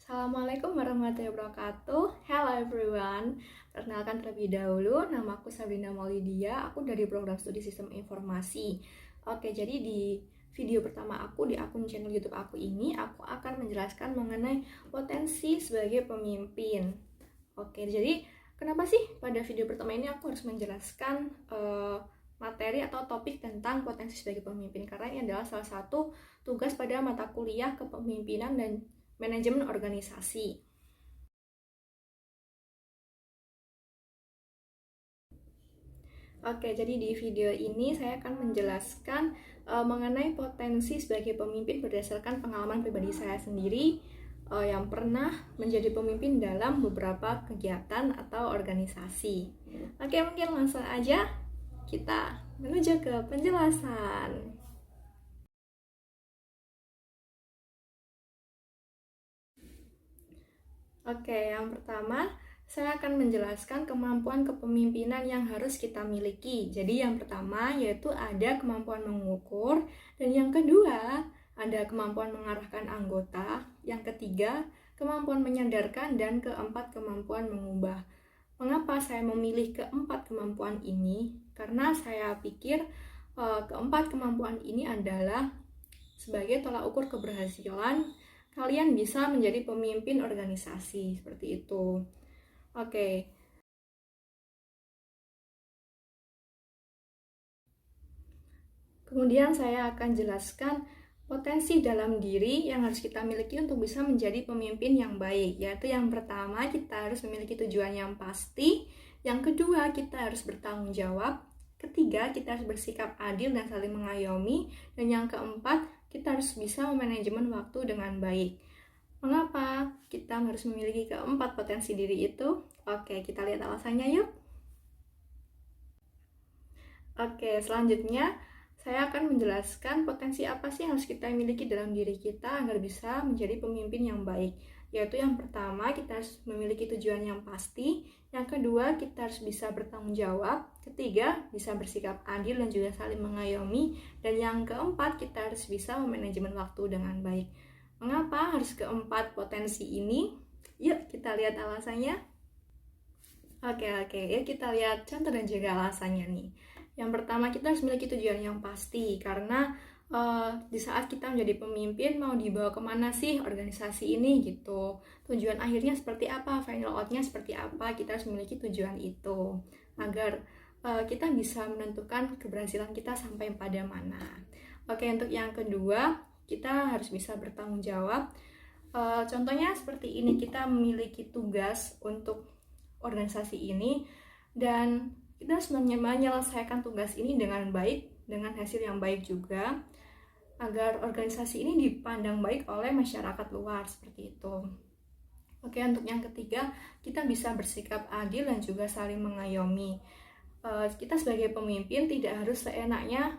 Assalamualaikum warahmatullahi wabarakatuh. Hello everyone. Perkenalkan terlebih dahulu, nama aku Sabrina Maulidia. Aku dari program studi Sistem Informasi. Oke, jadi di video pertama aku di akun channel YouTube aku ini, aku akan menjelaskan mengenai potensi sebagai pemimpin. Oke, jadi kenapa sih pada video pertama ini aku harus menjelaskan materi atau topik tentang potensi sebagai pemimpin? Karena ini adalah salah satu tugas pada mata kuliah kepemimpinan dan manajemen organisasi. Oke, jadi di video ini saya akan menjelaskan mengenai potensi sebagai pemimpin berdasarkan pengalaman pribadi saya sendiri yang pernah menjadi pemimpin dalam beberapa kegiatan atau organisasi. Oke, mungkin langsung aja kita menuju ke penjelasan. Oke, yang pertama saya akan menjelaskan kemampuan kepemimpinan yang harus kita miliki. Jadi yang pertama yaitu ada kemampuan mengukur, dan yang kedua ada kemampuan mengarahkan anggota, yang ketiga kemampuan menyadarkan, dan keempat kemampuan mengubah. Mengapa saya memilih keempat kemampuan ini? Karena saya pikir keempat kemampuan ini adalah sebagai tolak ukur keberhasilan kalian bisa menjadi pemimpin organisasi, seperti itu. Oke. Kemudian saya akan jelaskan potensi dalam diri yang harus kita miliki untuk bisa menjadi pemimpin yang baik. Yaitu yang pertama, kita harus memiliki tujuan yang pasti. Yang kedua, kita harus bertanggung jawab. Ketiga, kita harus bersikap adil dan saling mengayomi. Dan yang keempat, kita harus bisa memanajemen waktu dengan baik. Mengapa kita harus memiliki keempat potensi diri itu? Oke, kita lihat alasannya yuk. Oke, selanjutnya saya akan menjelaskan potensi apa sih yang harus kita miliki dalam diri kita agar bisa menjadi pemimpin yang baik. Yaitu yang pertama, kita harus memiliki tujuan yang pasti. Yang kedua, kita harus bisa bertanggung jawab. Ketiga, bisa bersikap adil dan juga saling mengayomi. Dan yang keempat, kita harus bisa memanajemen waktu dengan baik. Mengapa harus keempat potensi ini? Yuk kita lihat alasannya. Oke, yuk kita lihat contoh dan juga alasannya nih. Yang pertama, kita harus memiliki tujuan yang pasti, karena di saat kita menjadi pemimpin, mau dibawa kemana sih organisasi ini gitu. Tujuan akhirnya seperti apa, final outnya seperti apa, kita harus memiliki tujuan itu agar kita bisa menentukan keberhasilan kita sampai pada mana. Oke, untuk yang kedua, kita harus bisa bertanggung jawab. Contohnya seperti ini, kita memiliki tugas untuk organisasi ini dan kita harus menyelesaikan tugas ini dengan baik, dengan hasil yang baik juga, agar organisasi ini dipandang baik oleh masyarakat luar, seperti itu. Oke, untuk yang ketiga, kita bisa bersikap adil dan juga saling mengayomi. Kita sebagai pemimpin tidak harus seenaknya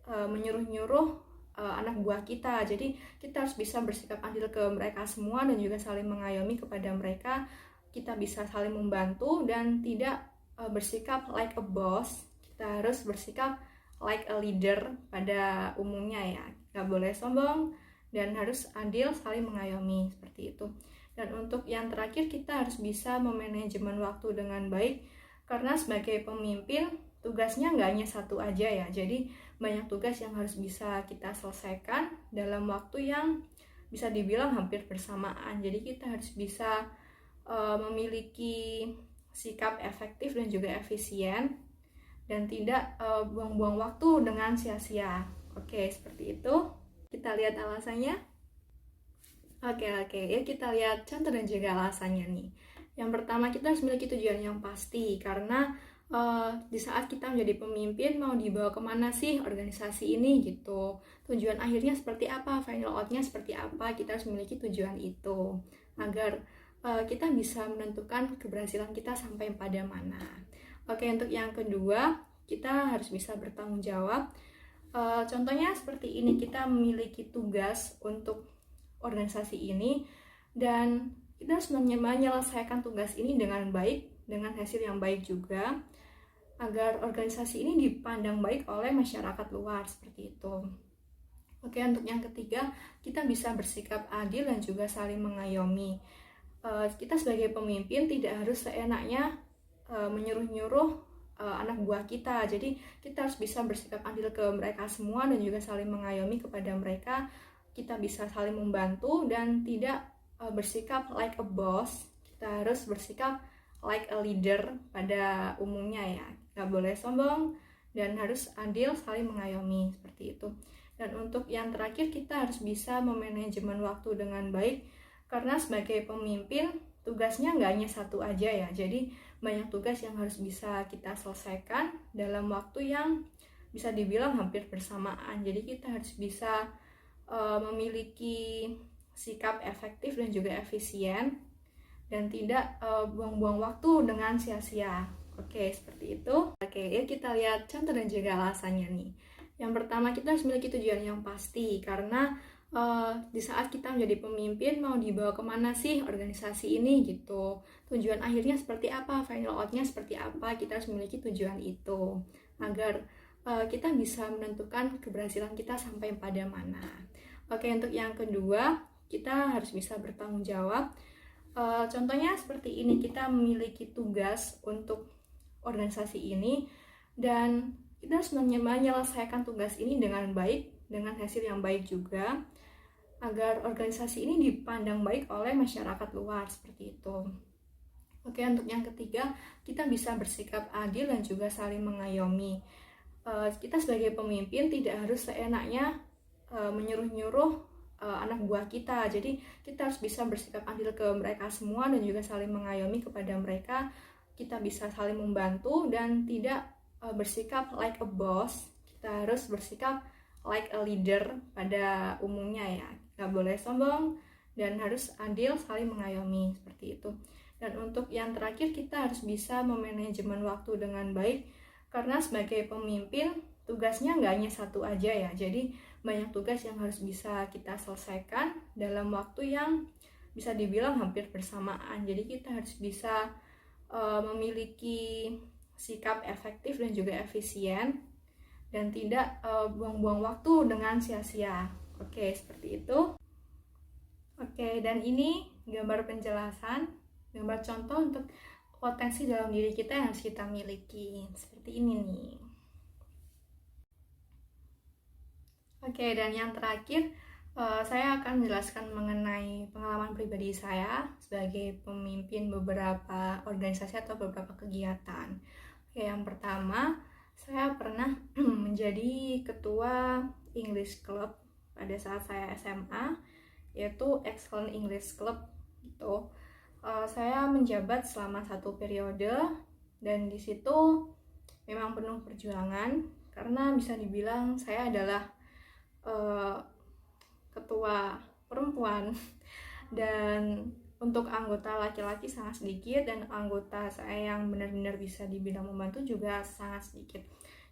menyuruh-nyuruh anak buah kita. Jadi kita harus bisa bersikap adil ke mereka semua dan juga saling mengayomi kepada mereka. Kita bisa saling membantu dan tidak bersikap like a boss. Kita harus bersikap like a leader pada umumnya ya. Gak boleh sombong dan harus adil, saling mengayomi, seperti itu. Dan untuk yang terakhir, kita harus bisa memanajemen waktu dengan baik, karena sebagai pemimpin tugasnya nggak hanya satu aja ya. Jadi banyak tugas yang harus bisa kita selesaikan dalam waktu yang bisa dibilang hampir bersamaan. Jadi kita harus bisa memiliki sikap efektif dan juga efisien dan tidak buang-buang waktu dengan sia-sia. Oke, seperti itu. Kita lihat alasannya. Oke, yuk kita lihat contoh dan juga alasannya nih. Yang pertama, kita harus memiliki tujuan yang pasti, karena di saat kita menjadi pemimpin, mau dibawa kemana sih organisasi ini gitu. Tujuan akhirnya seperti apa, final outnya seperti apa, kita harus memiliki tujuan itu agar kita bisa menentukan keberhasilan kita sampai pada mana. Oke, untuk yang kedua, kita harus bisa bertanggung jawab. Contohnya seperti ini, kita memiliki tugas untuk organisasi ini dan kita harus menyelesaikan tugas ini dengan baik, dengan hasil yang baik juga, agar organisasi ini dipandang baik oleh masyarakat luar, seperti itu. Oke, untuk yang ketiga, kita bisa bersikap adil dan juga saling mengayomi. Kita sebagai pemimpin tidak harus seenaknya menyuruh-nyuruh anak buah kita. Jadi kita harus bisa bersikap adil ke mereka semua dan juga saling mengayomi kepada mereka. Kita bisa saling membantu dan tidak bersikap like a boss. Kita harus bersikap like a leader pada umumnya ya. Nggak boleh sombong dan harus adil, saling mengayomi seperti itu. Dan untuk yang terakhir, kita harus bisa memanajemen waktu dengan baik, karena sebagai pemimpin tugasnya nggak hanya satu aja ya, jadi banyak tugas yang harus bisa kita selesaikan dalam waktu yang bisa dibilang hampir bersamaan. Jadi kita harus bisa memiliki sikap efektif dan juga efisien dan tidak buang-buang waktu dengan sia-sia. Oke, seperti itu. Oke, yuk kita lihat contoh dan juga alasannya nih. Yang pertama, kita harus memiliki tujuan yang pasti, karena di saat kita menjadi pemimpin, mau dibawa kemana sih organisasi ini gitu, tujuan akhirnya seperti apa, final outnya seperti apa, kita harus memiliki tujuan itu agar kita bisa menentukan keberhasilan kita sampai pada mana. Oke, untuk yang kedua, kita harus bisa bertanggung jawab. Contohnya seperti ini, kita memiliki tugas untuk organisasi ini dan kita harus menyelesaikan tugas ini dengan baik, dengan hasil yang baik juga, agar organisasi ini dipandang baik oleh masyarakat luar, seperti itu. Oke, untuk yang ketiga, kita bisa bersikap adil dan juga saling mengayomi. Kita sebagai pemimpin tidak harus seenaknya menyuruh-nyuruh anak buah kita. Jadi kita harus bisa bersikap adil ke mereka semua dan juga saling mengayomi kepada mereka. Kita bisa saling membantu dan tidak bersikap like a boss. Kita harus bersikap like a leader pada umumnya ya. Nggak boleh sombong dan harus adil, saling mengayomi, seperti itu. Dan untuk yang terakhir, kita harus bisa memanajemen waktu dengan baik, karena sebagai pemimpin tugasnya nggak hanya satu aja ya, jadi banyak tugas yang harus bisa kita selesaikan dalam waktu yang bisa dibilang hampir bersamaan. Jadi kita harus bisa memiliki sikap efektif dan juga efisien dan tidak buang-buang waktu dengan sia-sia. Oke, seperti itu. Oke, dan ini gambar penjelasan, gambar contoh untuk potensi dalam diri kita yang harus kita miliki. Seperti ini nih. Oke, dan yang terakhir, saya akan menjelaskan mengenai pengalaman pribadi saya sebagai pemimpin beberapa organisasi atau beberapa kegiatan. Oke, yang pertama, saya pernah menjadi ketua English Club pada saat saya SMA, yaitu Excellent English Club gitu. Saya menjabat selama 1 periode dan di situ memang penuh perjuangan, karena bisa dibilang saya adalah ketua perempuan dan untuk anggota laki-laki sangat sedikit, dan anggota saya yang benar-benar bisa dibilang membantu juga sangat sedikit.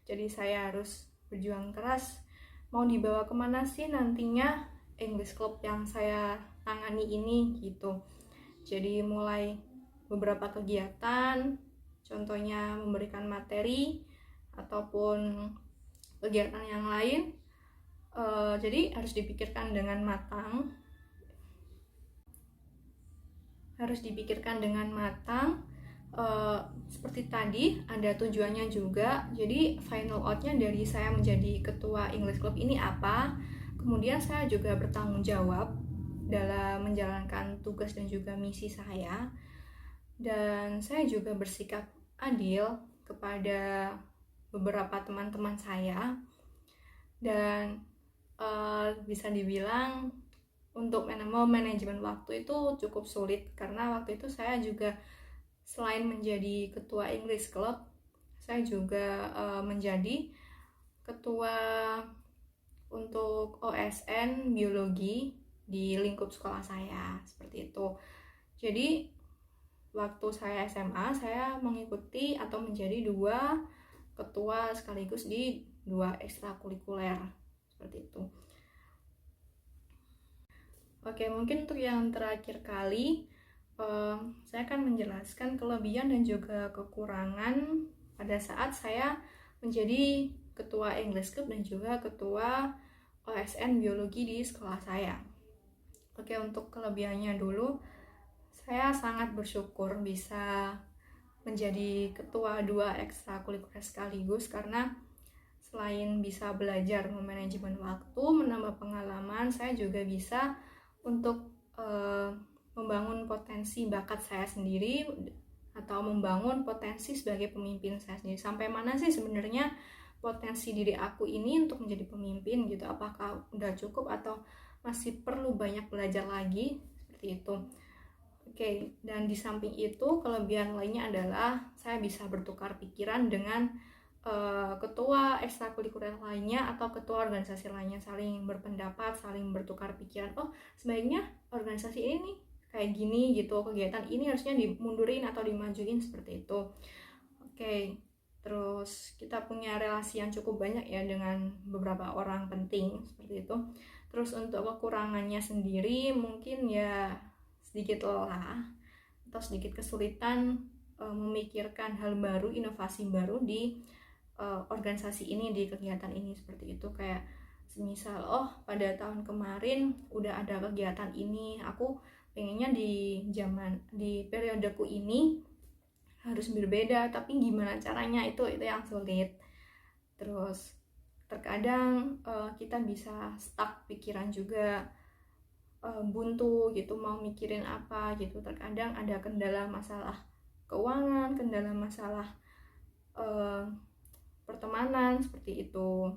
Jadi saya harus berjuang keras. Mau dibawa kemana sih nantinya English Club yang saya tangani ini gitu. Jadi mulai beberapa kegiatan, contohnya memberikan materi ataupun kegiatan yang lain. Jadi harus dipikirkan dengan matang. Seperti tadi ada tujuannya juga. Jadi final outnya dari saya menjadi ketua English Club ini apa. Kemudian saya juga bertanggung jawab dalam menjalankan tugas dan juga misi saya. Dan saya juga bersikap adil kepada beberapa teman-teman saya. Dan bisa dibilang untuk manajemen waktu itu cukup sulit, karena waktu itu saya juga selain menjadi ketua English Club, saya juga menjadi ketua untuk OSN biologi di lingkup sekolah saya, seperti itu. Jadi waktu saya SMA, saya mengikuti atau menjadi 2 ketua sekaligus di 2 ekstrakurikuler, seperti itu. Oke, mungkin untuk yang terakhir kali, saya akan menjelaskan kelebihan dan juga kekurangan pada saat saya menjadi ketua English Club dan juga ketua OSN biologi di sekolah saya. Oke, untuk kelebihannya dulu, saya sangat bersyukur bisa menjadi ketua 2 ekstrakurikuler sekaligus, karena selain bisa belajar memanajemen waktu, menambah pengalaman, saya juga bisa untuk membangun potensi bakat saya sendiri atau membangun potensi sebagai pemimpin saya sendiri. Sampai mana sih sebenarnya potensi diri aku ini untuk menjadi pemimpin gitu? Apakah udah cukup atau masih perlu banyak belajar lagi? Seperti itu. Oke, dan di samping itu kelebihan lainnya adalah saya bisa bertukar pikiran dengan ketua ekstrakurikuler lainnya atau ketua organisasi lainnya, saling berpendapat, saling bertukar pikiran. Oh, sebaiknya organisasi ini nih kayak gini gitu, kegiatan ini harusnya dimundurin atau dimajuin, seperti itu. Oke, terus kita punya relasi yang cukup banyak ya dengan beberapa orang penting, seperti itu. Terus untuk kekurangannya sendiri mungkin ya sedikit lelah atau sedikit kesulitan memikirkan hal baru, inovasi baru di organisasi ini, di kegiatan ini, seperti itu. Kayak semisal, oh pada tahun kemarin udah ada kegiatan ini, aku pengennya di periodeku ini harus berbeda, tapi gimana caranya, itu yang sulit. Terus terkadang kita bisa stuck pikiran juga, buntu gitu, mau mikirin apa gitu. Terkadang ada kendala masalah keuangan, kendala masalah pertemanan, seperti itu.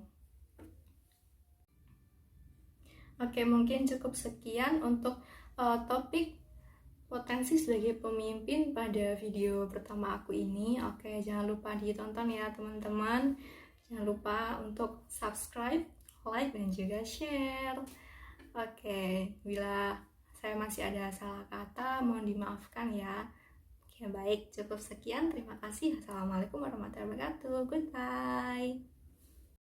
Oke, mungkin cukup sekian untuk topik potensi sebagai pemimpin pada video pertama aku ini. Oke, jangan lupa ditonton ya teman-teman. Jangan lupa untuk subscribe, like, dan juga share. Oke, bila saya masih ada salah kata, mohon dimaafkan ya. Oke, baik, cukup sekian. Terima kasih. Assalamualaikum warahmatullahi wabarakatuh. Goodbye.